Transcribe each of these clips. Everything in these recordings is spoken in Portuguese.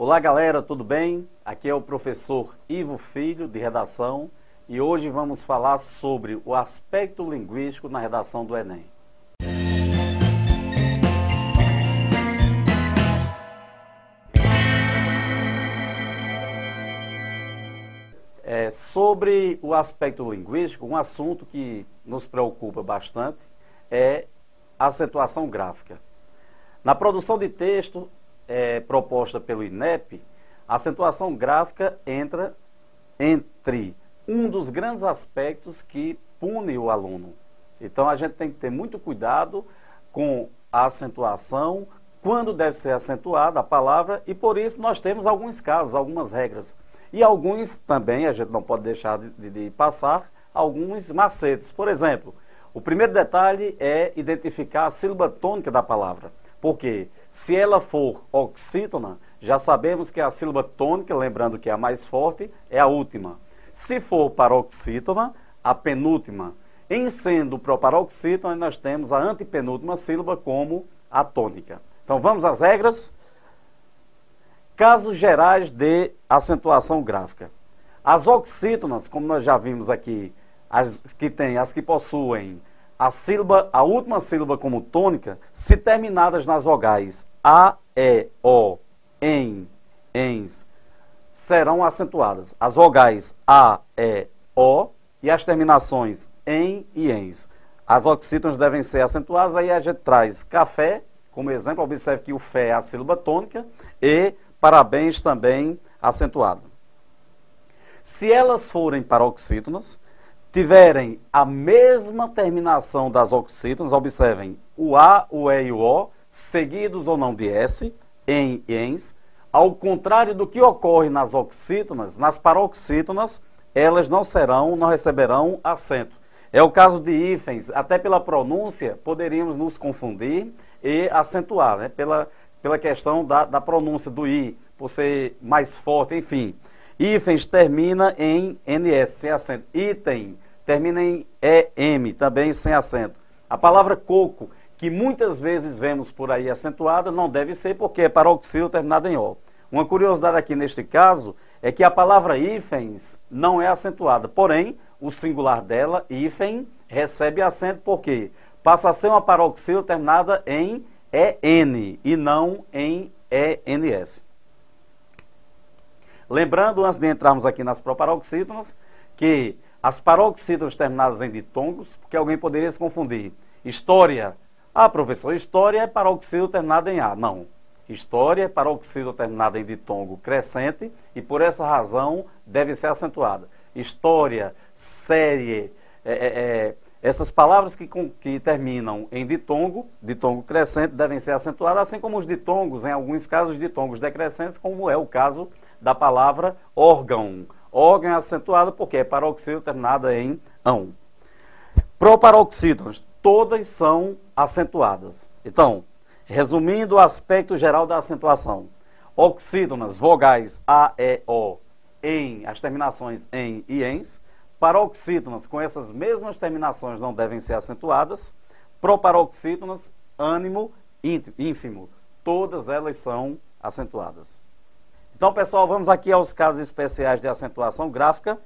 Olá galera, tudo bem? Aqui é o professor Ivo Filho, de redação, e hoje vamos falar sobre o aspecto linguístico na redação do Enem. Sobre o aspecto linguístico, um assunto que nos preocupa bastante é a acentuação gráfica. Na produção de texto proposta pelo INEP, a acentuação gráfica entra entre um dos grandes aspectos que pune o aluno. Então a gente tem que ter muito cuidado com a acentuação, quando deve ser acentuada a palavra, e por isso nós temos alguns casos, algumas regras. E alguns também, a gente não pode deixar de passar, alguns macetes. Por exemplo, o primeiro detalhe é identificar a sílaba tônica da palavra. Porque se ela for oxítona, já sabemos que a sílaba tônica, lembrando que é a mais forte, é a última. Se for paroxítona, a penúltima. Em sendo proparoxítona, nós temos a antepenúltima sílaba como a tônica. Então vamos às regras. Casos gerais de acentuação gráfica. As oxítonas, como nós já vimos aqui, as que possuem a última sílaba como tônica, se terminadas nas vogais A, E, O, EN, ENS, serão acentuadas. As vogais A, E, O e as terminações EN e ENS. As oxítonas devem ser acentuadas, aí a gente traz café, como exemplo, observe que o fé é a sílaba tônica, e parabéns também acentuado. Se elas forem paroxítonas, tiverem a mesma terminação das oxítonas, observem o A, o E e o O, seguidos ou não de S, em e ens, ao contrário do que ocorre nas oxítonas, nas paroxítonas, elas não receberão acento. É o caso de hífens, até pela pronúncia, poderíamos nos confundir e acentuar, né? Pela questão da pronúncia do I, por ser mais forte, enfim. Hífens termina em NS, sem acento. Item termina em EM, também sem acento. A palavra coco, que muitas vezes vemos por aí acentuada, não deve ser porque é paroxítono terminada em O. Uma curiosidade aqui neste caso é que a palavra hífens não é acentuada, porém, o singular dela, hífen, recebe acento porque passa a ser uma paroxítono terminada em EN e não em ENS. Lembrando, antes de entrarmos aqui nas proparoxítonas, que as paroxítonas terminadas em ditongos, porque alguém poderia se confundir. História. Ah, professor, história é paroxítono terminada em A. Não. História é paroxítono terminada em ditongo crescente e por essa razão deve ser acentuada. História, série, essas palavras que terminam em ditongo crescente, devem ser acentuadas, assim como os ditongos, em alguns casos, ditongos decrescentes, como é o caso da palavra órgão. Órgão é acentuado porque é paroxítono terminada em ão. Proparoxítonas, todas são acentuadas. Então, resumindo o aspecto geral da acentuação. Oxítonas, vogais A, E, O, em, as terminações em e ens. Paroxítonas, com essas mesmas terminações, não devem ser acentuadas. Proparoxítonas, ânimo, ínfimo. Todas elas são acentuadas. Então, pessoal, vamos aqui aos casos especiais de acentuação gráfica.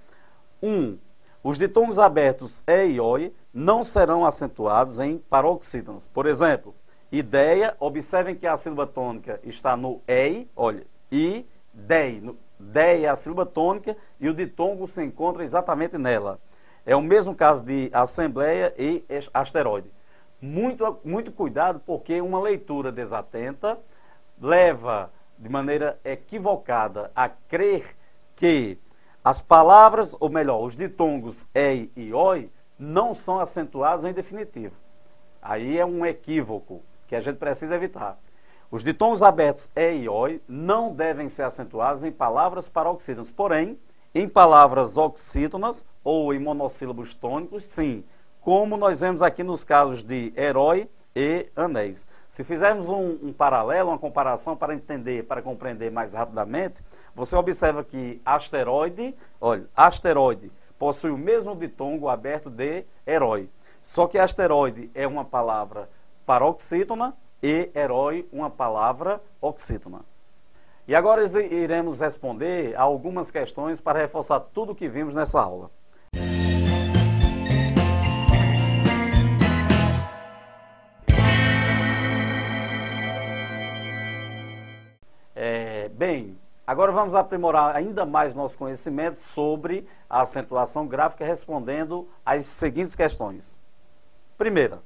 1. Os ditongos abertos E e OI não serão acentuados em paroxítonas. Por exemplo, ideia, observem que a sílaba tônica está no EI, olha, e DEI. DEI é a sílaba tônica e o ditongo se encontra exatamente nela. É o mesmo caso de assembleia e asteroide. Muito cuidado, porque uma leitura desatenta leva de maneira equivocada a crer que as palavras, ou melhor, os ditongos EI e OI, não são acentuados em definitivo. Aí é um equívoco que a gente precisa evitar. Os ditongos abertos E e OI não devem ser acentuados em palavras paroxítonas, porém, em palavras oxítonas ou em monossílabos tônicos, sim, como nós vemos aqui nos casos de herói e anéis. Se fizermos um paralelo, uma comparação para entender, para compreender mais rapidamente, você observa que asteroide, olha, asteroide possui o mesmo ditongo aberto de herói. Só que asteroide é uma palavra paroxítona e herói uma palavra oxítona. E agora iremos responder a algumas questões para reforçar tudo o que vimos nessa aula. Bem, agora vamos aprimorar ainda mais nosso conhecimento sobre a acentuação gráfica respondendo às seguintes questões. Primeira,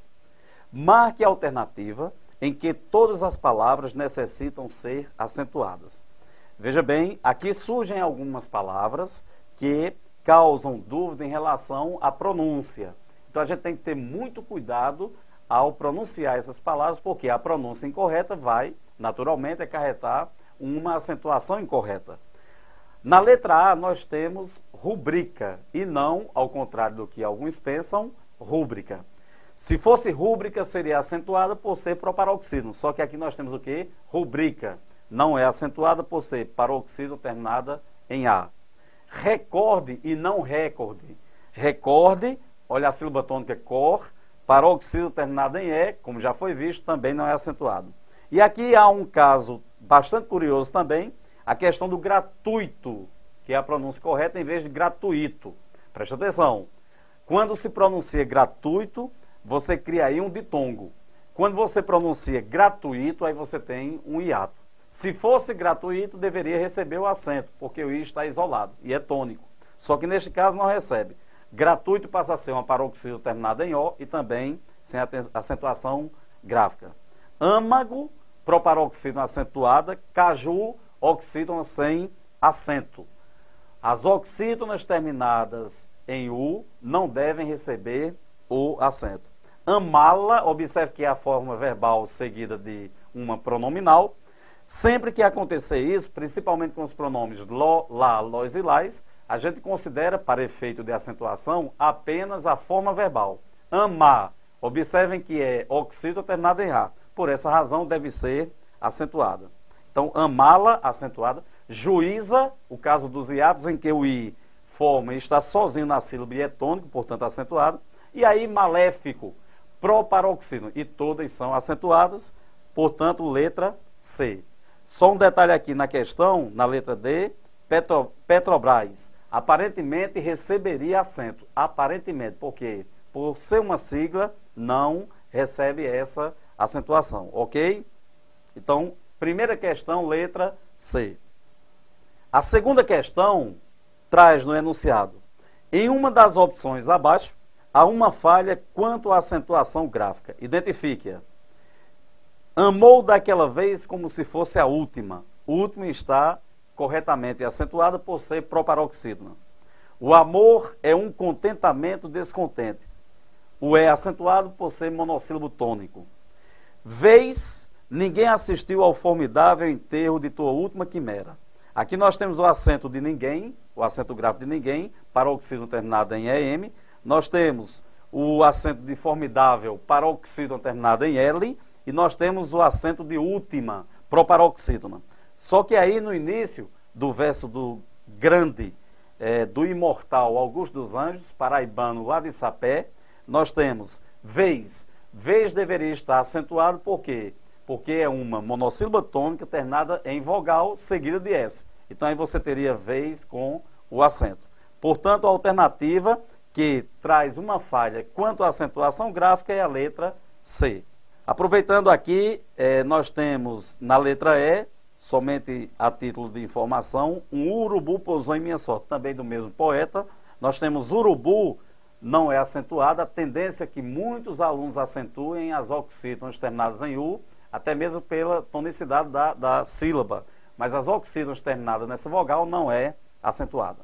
marque a alternativa em que todas as palavras necessitam ser acentuadas. Veja bem, aqui surgem algumas palavras que causam dúvida em relação à pronúncia. Então a gente tem que ter muito cuidado ao pronunciar essas palavras, porque a pronúncia incorreta vai, naturalmente, acarretar uma acentuação incorreta. Na letra A nós temos rubrica e não, ao contrário do que alguns pensam, rúbrica. Se fosse rúbrica seria acentuada por ser proparoxítono, só que aqui nós temos o quê? Rubrica. Não é acentuada por ser paroxítono terminada em A. Recorde e não recorde. Recorde, olha a sílaba tônica cor, paroxítono terminada em E, como já foi visto, também não é acentuado. E aqui há um caso bastante curioso também, a questão do gratuito, que é a pronúncia correta em vez de gratuito. Preste atenção, quando se pronuncia gratuito, você cria aí um ditongo. Quando você pronuncia gratuito, aí você tem um hiato. Se fosse gratuito, deveria receber o acento, porque o I está isolado e é tônico. Só que neste caso não recebe. Gratuito passa a ser uma paroxítono terminada em O e também sem acentuação gráfica. Âmago, proparoxítono acentuada, caju, oxítona sem acento. As oxítonas terminadas em U não devem receber o acento. Amá-la, observe que é a forma verbal seguida de uma pronominal. Sempre que acontecer isso, principalmente com os pronomes lo, lá, lós e lás, a gente considera, para efeito de acentuação, apenas a forma verbal. Amar, observem que é oxítona terminada em A. Por essa razão deve ser acentuada. Então, amá-la, acentuada. Juíza, o caso dos hiatos em que o I forma e está sozinho na sílaba e é tônico, portanto acentuado. E aí, maléfico, proparoxítono, e todas são acentuadas, portanto, letra C. Só um detalhe aqui na questão, na letra D, Petrobras, aparentemente receberia acento. Aparentemente, porque por ser uma sigla, não recebe essa acentuação, ok? Então, primeira questão, letra C. A segunda questão traz no enunciado: em uma das opções abaixo, há uma falha quanto à acentuação gráfica. Identifique-a. Amou daquela vez como se fosse a última. O último está corretamente acentuado por ser proparoxítona. O amor é um contentamento descontente. O é acentuado por ser monossílabo tônico. Vez, ninguém assistiu ao formidável enterro de tua última quimera. Aqui nós temos o acento de ninguém, o acento gráfico de ninguém, paroxítono terminado em EM. Nós temos o acento de formidável, paroxítono terminado em L. E nós temos o acento de última, proparoxítona. Só que aí no início do verso do grande, do imortal Augusto dos Anjos, paraibano lá de Sapé, nós temos vez. Vez deveria estar acentuado, por quê? Porque é uma monossílaba tônica terminada em vogal seguida de S. Então aí você teria vez com o acento. Portanto, a alternativa que traz uma falha quanto à acentuação gráfica é a letra C. Aproveitando aqui, nós temos na letra E, somente a título de informação, um urubu pousou em minha sorte, também do mesmo poeta. Nós temos urubu, não é acentuada, a tendência é que muitos alunos acentuem as oxítonas terminadas em U, até mesmo pela tonicidade da sílaba. Mas as oxítonas terminadas nessa vogal não é acentuada.